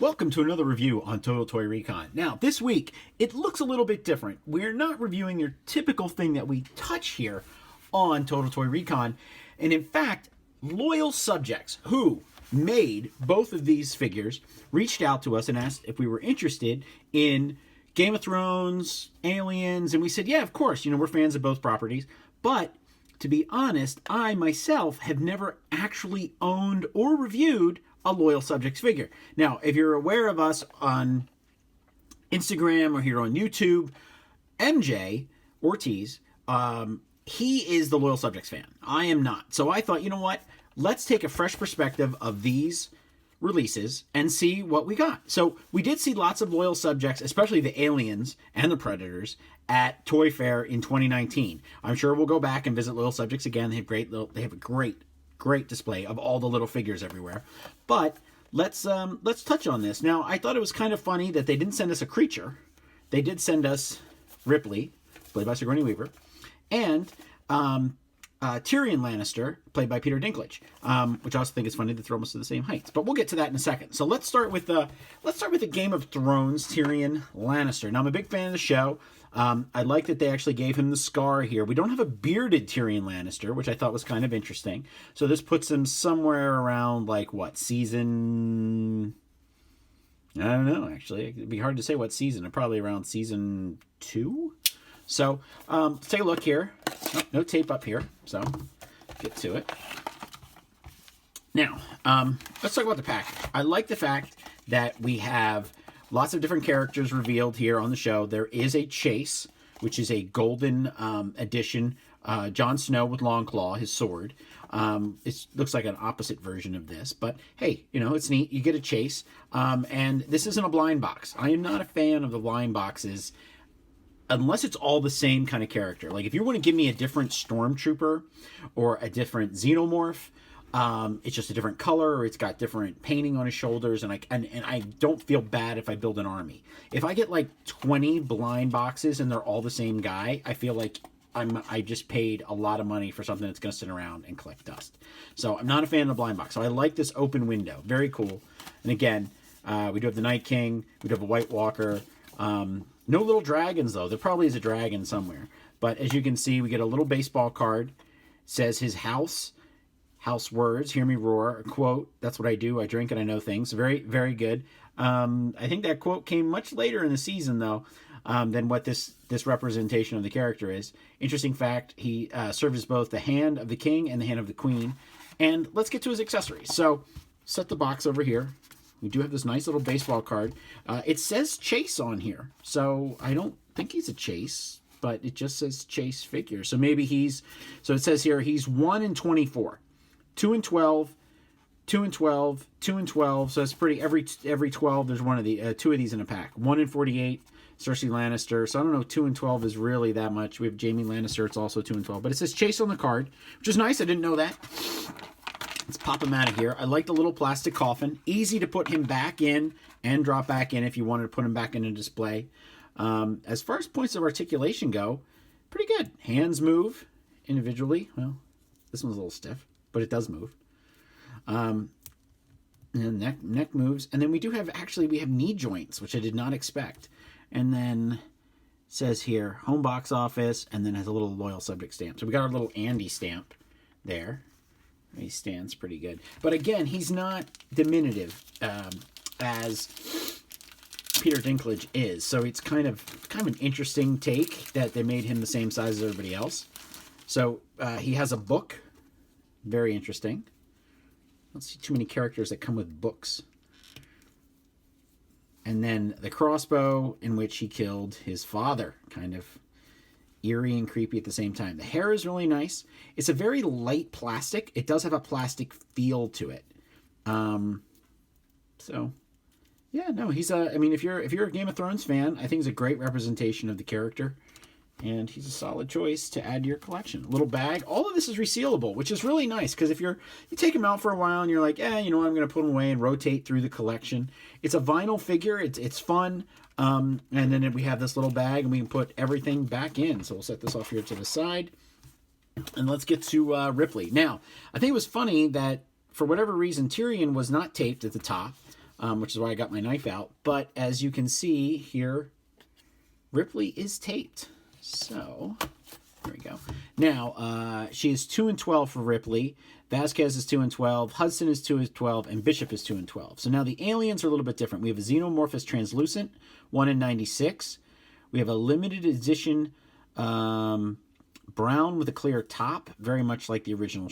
Welcome to another review on Total Toy Recon. Now, this week, it looks a little bit different. We're not reviewing your typical thing that we touch here on Total Toy Recon. And in fact, loyal subjects who made both of these figures reached out to us and asked if we were interested in Game of Thrones, Aliens, and we said, yeah, of course, we're fans of both properties. But to be honest, I myself have never actually owned or reviewed a loyal subjects figure. Now, if you're aware of us on Instagram or here on YouTube, MJ Ortiz, he is the loyal subjects fan. I am not. So I thought, you know what? Let's take a fresh perspective of these releases and see what we got. So we did see lots of loyal subjects, especially the Aliens and the Predators, at Toy Fair in 2019. I'm sure we'll go back and visit loyal subjects again. They have a great display of all the little figures everywhere. But let's touch on this. Now, I thought it was kind of funny that they didn't send us a creature. They did send us Ripley, played by Sigourney Weaver, and Tyrion Lannister, played by Peter Dinklage, which I also think is funny that they're almost to the same heights. But we'll get to that in a second. So let's start with the Game of Thrones Tyrion Lannister. Now, I'm a big fan of the show. I like that they actually gave him the scar here. We don't have a bearded Tyrion Lannister, which I thought was kind of interesting. So this puts him somewhere around, like, what, season... I don't know, actually. It'd be hard to say what season. Probably around season 2? So, let's take a look here. Oh, no tape up here, so get to it. Now, let's talk about the pack. I like the fact that we have lots of different characters revealed here on the show. There is a Chase, which is a golden edition Jon Snow with Longclaw, his sword. It looks like an opposite version of this, but hey, it's neat. You get a Chase, and this isn't a blind box. I am not a fan of the blind boxes unless it's all the same kind of character. Like, if you want to give me a different Stormtrooper or a different Xenomorph, it's just a different color, or it's got different painting on his shoulders, and I don't feel bad if I build an army. If I get like 20 blind boxes and they're all the same guy, I feel like I just paid a lot of money for something that's going to sit around and collect dust. So I'm not a fan of the blind box. So I like this open window. Very cool. And again, we do have the Night King. We do have a White Walker. No little dragons, though. There probably is a dragon somewhere. But as you can see, we get a little baseball card. It says his house words, hear me roar, a quote, that's what I do, I drink and I know things. Very, very good. I think that quote came much later in the season, though, than what this representation of the character is. Interesting fact, he serves both the hand of the king and the hand of the queen. And let's get to his accessories. So, set the box over here. We do have this nice little baseball card. It says Chase on here, so I don't think he's a Chase, but it just says Chase figure. So maybe so it says here he's 1 in 24. 2 and 12, 2 and 12, 2 and 12. So that's pretty, every 12, there's one of the, 2 of these in a pack. 1 in 48, Cersei Lannister. So I don't know if 2 and 12 is really that much. We have Jaime Lannister, it's also 2 and 12. But it says Chase on the card, which is nice. I didn't know that. Let's pop him out of here. I like the little plastic coffin. Easy to put him back in and drop back in if you wanted to put him back in a display. As far as points of articulation go, pretty good. Hands move individually. Well, this one's a little stiff, but it does move. And neck moves. And then we do have, we have knee joints, which I did not expect. And then it says here, home box office, and then has a little loyal subject stamp. So we got our little Andy stamp there. He stands pretty good. But again, he's not diminutive as Peter Dinklage is. So it's kind of an interesting take that they made him the same size as everybody else. So he has a book. Very interesting. I don't see too many characters that come with books. And then the crossbow in which he killed his father. Kind of eerie and creepy at the same time. The hair is really nice. It's a very light plastic. It does have a plastic feel to it. So, yeah, no, he's a... I mean, if you're a Game of Thrones fan, I think he's a great representation of the character. And he's a solid choice to add to your collection. Little bag. All of this is resealable, which is really nice. Because if you take him out for a while and you're like, I'm going to put him away and rotate through the collection. It's a vinyl figure. It's fun. And then we have this little bag and we can put everything back in. So we'll set this off here to the side. And let's get to Ripley. Now, I think it was funny that for whatever reason, Tyrion was not taped at the top. which is why I got my knife out. But as you can see here, Ripley is taped. So there we go. Now, she is 2 and 12 for Ripley. Vasquez is 2 and 12. Hudson is 2 and 12. And Bishop is 2 and 12. So now the aliens are a little bit different. We have a Xenomorphous Translucent, 1 in 96. We have a limited edition brown with a clear top, very much like the original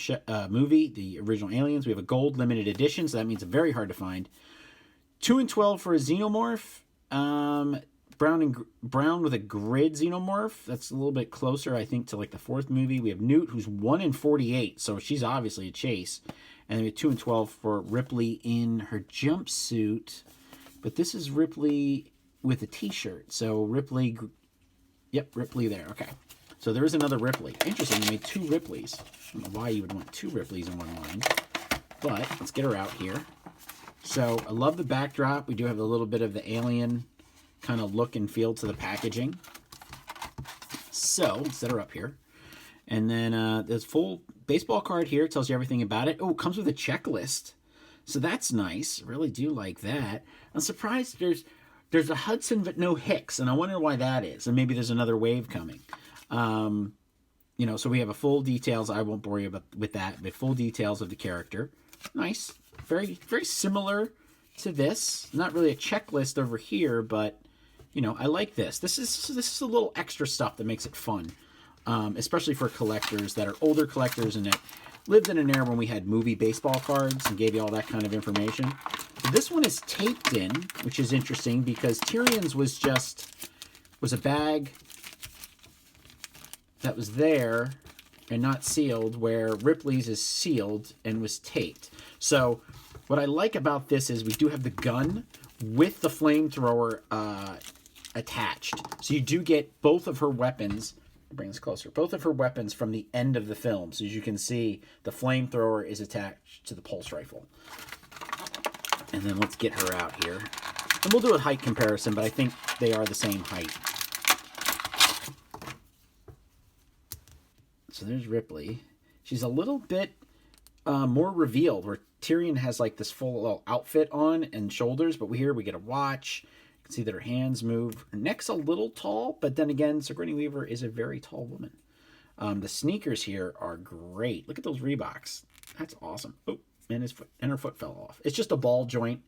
movie, the original Aliens. We have a gold limited edition, so that means it's very hard to find. 2 and 12 for a Xenomorph. Brown with a grid Xenomorph. That's a little bit closer, I think, to like the fourth movie. We have Newt, who's 1 in 48, so she's obviously a chase. And then we have 2 and 12 for Ripley in her jumpsuit. But this is Ripley with a t-shirt. So Ripley, yep, Ripley there. Okay. So there is another Ripley. Interesting, you made 2 Ripleys. I don't know why you would want 2 Ripleys in one line. But let's get her out here. So I love the backdrop. We do have a little bit of the alien kind of look and feel to the packaging. So let's set her up here. And then there's full baseball card here. It tells you everything about it. Oh, it comes with a checklist. So that's nice. I really do like that. I'm surprised there's a Hudson but no Hicks, and I wonder why that is. And maybe there's another wave coming. You know, so we have a full details. I won't bore you with that. The full details of the character. Nice. Very, very similar to this. Not really a checklist over here, but you know, I like this. This is a little extra stuff that makes it fun, especially for collectors that are older collectors and that lived in an era when we had movie baseball cards and gave you all that kind of information. But this one is taped in, which is interesting because Tyrion's was a bag that was there and not sealed, where Ripley's is sealed and was taped. So what I like about this is we do have the gun with the flamethrower attached. So you do get both of her weapons. Bring this closer. Both of her weapons from the end of the film. So as you can see, the flamethrower is attached to the pulse rifle. And then let's get her out here. And we'll do a height comparison, but I think they are the same height. So there's Ripley. She's a little bit more revealed, where Tyrion has like this full little outfit on and shoulders, but here we get a watch. You can see that her hands move. Her neck's a little tall, but then again, Sigourney Weaver is a very tall woman. The sneakers here are great. Look at those Reeboks. That's awesome. Oh, and her foot fell off. It's just a ball joint.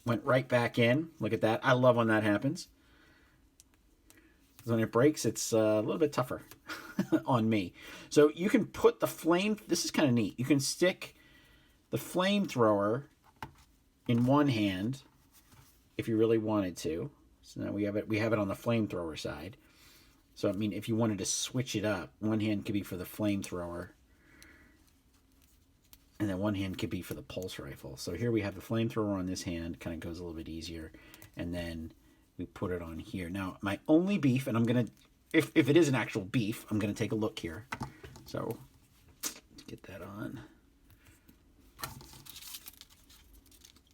Went right back in. Look at that. I love when that happens. When it breaks, it's a little bit tougher on me. So you can put the flame. This is kind of neat. You can stick the flamethrower in one hand if you really wanted to. So now we have it on the flamethrower side. So I mean, if you wanted to switch it up, one hand could be for the flamethrower, and then one hand could be for the pulse rifle. So here we have the flamethrower on this hand. Kind of goes a little bit easier, and then we put it on here. Now, my only beef, and I'm going to, if it is an actual beef, I'm going to take a look here. So, let's get that on.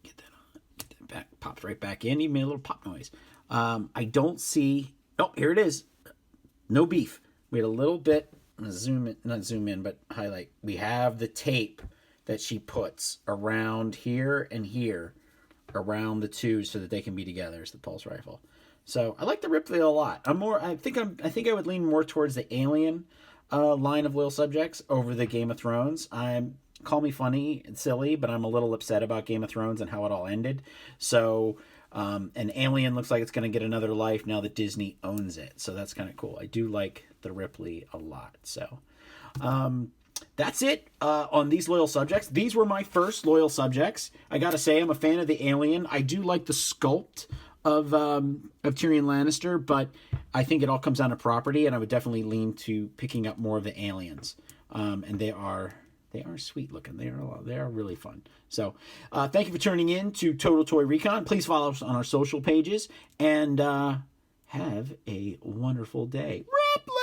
Get that back, popped right back in. Even made a little pop noise. I don't see, oh, here it is. No beef. We had a little bit, I'm going to zoom in, not zoom in, but highlight. We have the tape that she puts around here and here, around the two, so that they can be together as the pulse rifle. So I like the Ripley a lot. I think I would lean more towards the Alien line of loyal subjects over the Game of Thrones. Call me funny and silly, but I'm a little upset about Game of Thrones and how it all ended. So and Alien looks like it's going to get another life now that Disney owns it. So that's kind of cool. I do like the Ripley a lot. So that's it on these loyal subjects. These were my first loyal subjects. I gotta say, I'm a fan of the Alien. I do like the sculpt of Tyrion Lannister, but I think it all comes down to property, and I would definitely lean to picking up more of the Aliens. And they are sweet looking. They are really fun. So thank you for tuning in to Total Toy Recon. Please follow us on our social pages, and have a wonderful day. Ripley!